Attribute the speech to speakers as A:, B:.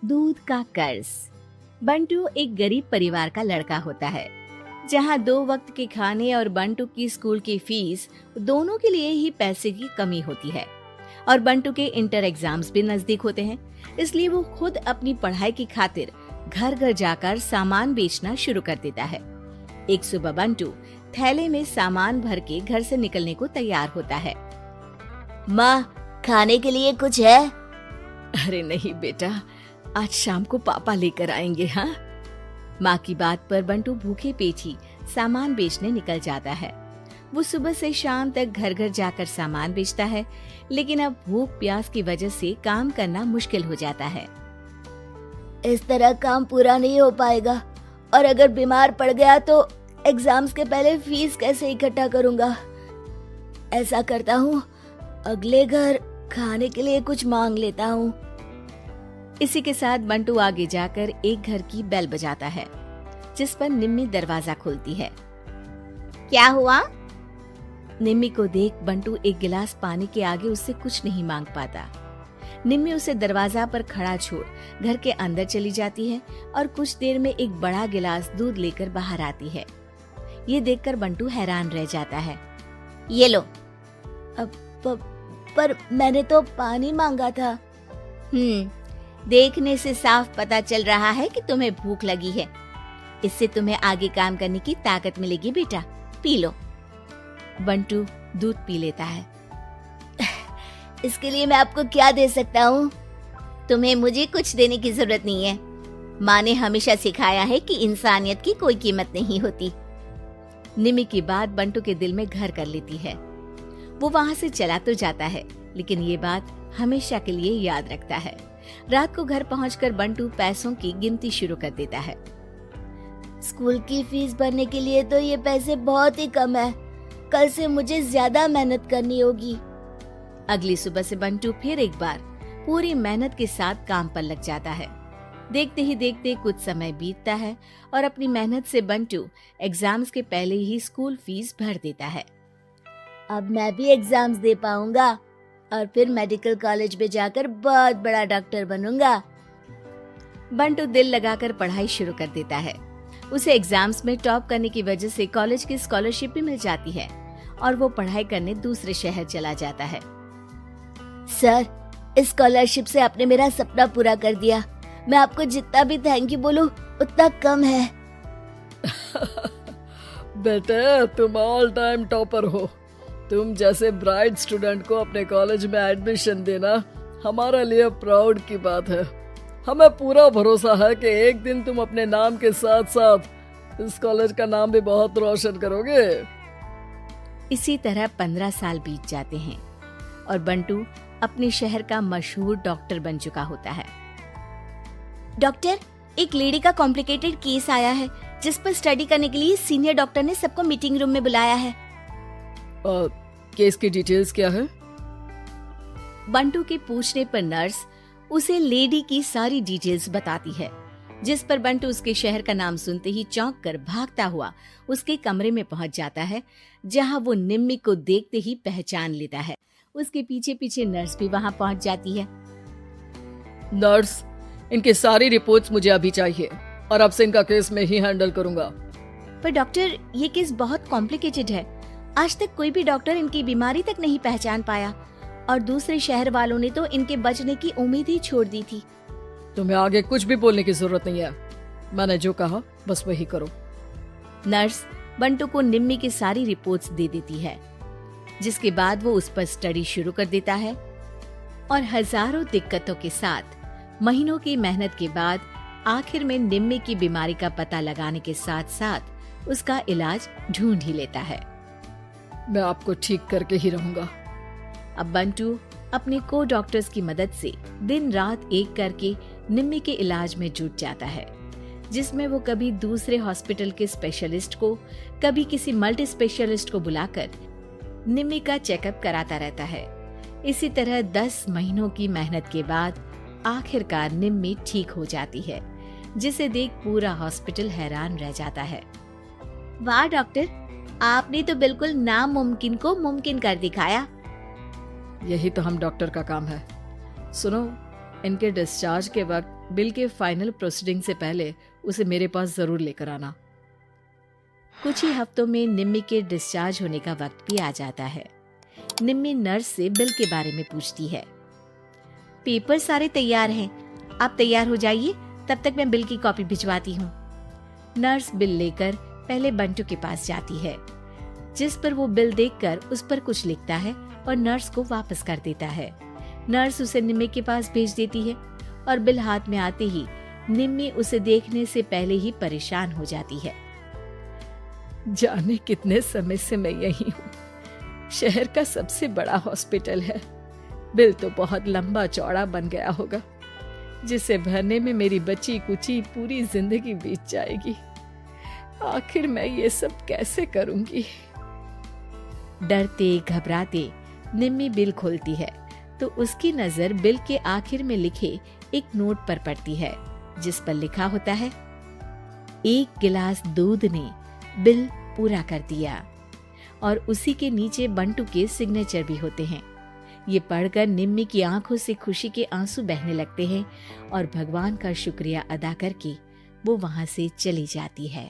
A: दूध का कर्ज। बंटू एक गरीब परिवार का लड़का होता है, जहाँ 2 वक्त के खाने और बंटू की स्कूल की फीस दोनों के लिए ही पैसे की कमी होती है। और बंटू के इंटर एग्जाम्स भी नजदीक होते हैं, इसलिए वो खुद अपनी पढ़ाई की खातिर घर घर जाकर सामान बेचना शुरू कर देता है। एक सुबह बंटू थैले में सामान भर के घर से निकलने को तैयार होता है।
B: माँ, खाने के लिए कुछ है?
A: अरे नहीं बेटा, आज शाम को पापा लेकर आएंगे। हाँ, माँ की बात पर बंटू भूखे पेट ही सामान बेचने निकल जाता है। वो सुबह से शाम तक घर घर जाकर सामान बेचता है, लेकिन अब भूख प्यास की वजह से काम करना मुश्किल हो जाता है।
B: इस तरह काम पूरा नहीं हो पाएगा, और अगर बीमार पड़ गया तो एग्जाम्स के पहले फीस कैसे इकट्ठा करूंगा? ऐसा करता हूँ, अगले घर खाने के लिए कुछ मांग लेता हूँ।
A: इसी के साथ बंटू आगे जाकर एक घर की बेल बजाता है, जिस पर निम्मी दरवाजा खोलती है।
B: क्या हुआ?
A: निम्मी को देख बंटू एक गिलास पानी के आगे उससे कुछ नहीं मांग पाता। निम्मी उसे दरवाजा पर खड़ा छोड़ घर के अंदर चली जाती है और कुछ देर में एक बड़ा गिलास दूध लेकर बाहर आती है। ये देखकर बंटू हैरान रह जाता है।
B: ये लो। पर मैंने तो पानी मांगा था। देखने से साफ पता चल रहा है कि तुम्हें भूख लगी है। इससे तुम्हें आगे काम करने की ताकत मिलेगी बेटा, पी लो।
A: बंटू दूध पी लेता है।
B: इसके लिए मैं आपको क्या दे सकता हूँ? तुम्हें मुझे कुछ देने की जरूरत नहीं है। माँ ने हमेशा सिखाया है कि इंसानियत की कोई कीमत नहीं होती।
A: निम्मी की बात बंटू के दिल में घर कर लेती है। वो वहाँ से चला तो जाता है, लेकिन ये बात हमेशा के लिए याद रखता है। रात को घर पहुंचकर बंटू पैसों की गिनती शुरू कर देता है।
B: स्कूल की फीस भरने के लिए तो ये पैसे बहुत ही कम है। कल से मुझे ज्यादा मेहनत करनी होगी।
A: अगली सुबह से बंटू फिर एक बार पूरी मेहनत के साथ काम पर लग जाता है। देखते ही देखते कुछ समय बीतता है और अपनी मेहनत से बंटू एग्जाम्स के पहले ही स्कूल फीस भर देता है।
B: अब मैं भी एग्जाम्स दे पाऊंगा और फिर मेडिकल कॉलेज में जाकर बहुत बड़ा डॉक्टर बनूंगा।
A: बंटू दिल लगाकर पढ़ाई शुरू कर देता है। उसे एग्जाम्स में टॉप करने की वजह से कॉलेज की स्कॉलरशिप भी मिल जाती है और वो पढ़ाई करने दूसरे शहर चला जाता है।
B: सर, इस स्कॉलरशिप से आपने मेरा सपना पूरा कर दिया। मैं आपको जितना भी थैंक यू बोलूं उतना कम है।
C: बेटे, तुम ऑल टाइम टॉपर हो। तुम जैसे ब्राइट स्टूडेंट को अपने कॉलेज में एडमिशन देना हमारे लिए प्राउड की बात है। हमें पूरा भरोसा है कि एक दिन तुम अपने नाम के साथ साथ इस कॉलेज का नाम भी बहुत रोशन करोगे।
A: इसी तरह 15 साल बीत जाते हैं और बंटू अपने शहर का मशहूर डॉक्टर बन चुका होता है।
B: डॉक्टर, एक लेडी का कॉम्प्लिकेटेड केस आया है, जिस पर स्टडी करने के लिए सीनियर डॉक्टर ने सबको मीटिंग रूम में बुलाया है।
C: केस की डिटेल्स क्या है?
A: बंटू के पूछने पर नर्स उसे लेडी की सारी डिटेल्स बताती है, जिस पर बंटू उसके शहर का नाम सुनते ही चौंक कर भागता हुआ उसके कमरे में पहुंच जाता है, जहां वो निम्मी को देखते ही पहचान लेता है। उसके पीछे पीछे नर्स भी वहां पहुंच जाती है।
C: नर्स, इनकी सारी रिपोर्ट्स मुझे अभी चाहिए और अब से इनका केस मैं ही हैंडल करूंगा।
A: पर डॉक्टर, ये केस बहुत कॉम्प्लिकेटेड है। आज तक कोई भी डॉक्टर इनकी बीमारी तक नहीं पहचान पाया और दूसरे शहर वालों ने तो इनके बचने की उम्मीद ही छोड़ दी थी।
C: तुम्हें आगे कुछ भी बोलने की जरूरत नहीं है। मैंने जो कहा बस वही करो।
A: नर्स बंटू को निम्मी की सारी रिपोर्ट्स दे देती है, जिसके बाद वो उस पर स्टडी शुरू कर देता है और हजारों दिक्कतों के साथ महीनों की मेहनत के बाद आखिर में निम्मी की बीमारी का पता लगाने के साथ साथ उसका इलाज ढूंढ ही लेता है।
C: मैं आपको ठीक करके ही रहूंगा।
A: अब बंटू अपने को डॉक्टर्स की मदद से दिन रात एक करके निम्मी के इलाज में जुट जाता है, जिसमें वो कभी दूसरे हॉस्पिटल के स्पेशलिस्ट को, कभी किसी मल्टी स्पेशलिस्ट को बुलाकर निम्मी का चेकअप कराता रहता है। इसी तरह 10 महीनों की मेहनत के बाद आखिरकार निम्मी ठीक हो जाती है, जिसे देख पूरा हॉस्पिटल हैरान रह जाता है।
B: वाह डॉक्टर, आपने तो बिल्कुल नामुमकिन को मुमकिन कर दिखाया।
C: यही तो हम डॉक्टर का काम है। सुनो, इनके डिस्चार्ज के वक्त बिल के फाइनल प्रोसीडिंग से पहले उसे मेरे पास जरूर लेकर आना।
A: कुछ ही हफ्तों में निम्मी के डिस्चार्ज होने का वक्त भी आ जाता है। निम्मी नर्स से बिल के बारे में पूछती है। पेपर सारे तैयार हैं, आप तैयार हो जाइए, तब तक मैं बिल की कॉपी भिजवाती हूँ। नर्स बिल लेकर पहले बंटू के पास जाती है, जिस पर वो बिल देखकर उस पर कुछ लिखता है और नर्स को वापस कर देता है। नर्स उसे निम्मी के पास भेज देती है और बिल हाथ में आते ही निम्मी उसे देखने से पहले ही परेशान हो जाती है।
C: जाने कितने समय से मैं यही हूँ, शहर का सबसे बड़ा हॉस्पिटल है। बिल तो बहुत लंबा चौड़ा बन गया होगा, जिसे भरने में मेरी बची कुची पूरी जिंदगी बीत जाएगी। आखिर मैं ये सब कैसे करूंगी?
A: डरते घबराते निम्मी बिल खोलती है तो उसकी नजर बिल के आखिर में लिखे एक नोट पर पड़ती है, जिस पर लिखा होता है, 1 गिलास दूध ने बिल पूरा कर दिया। और उसी के नीचे बंटू के सिग्नेचर भी होते हैं। ये पढ़कर निम्मी की आंखों से खुशी के आंसू बहने लगते हैं और भगवान का शुक्रिया अदा करके वो वहां से चली जाती है।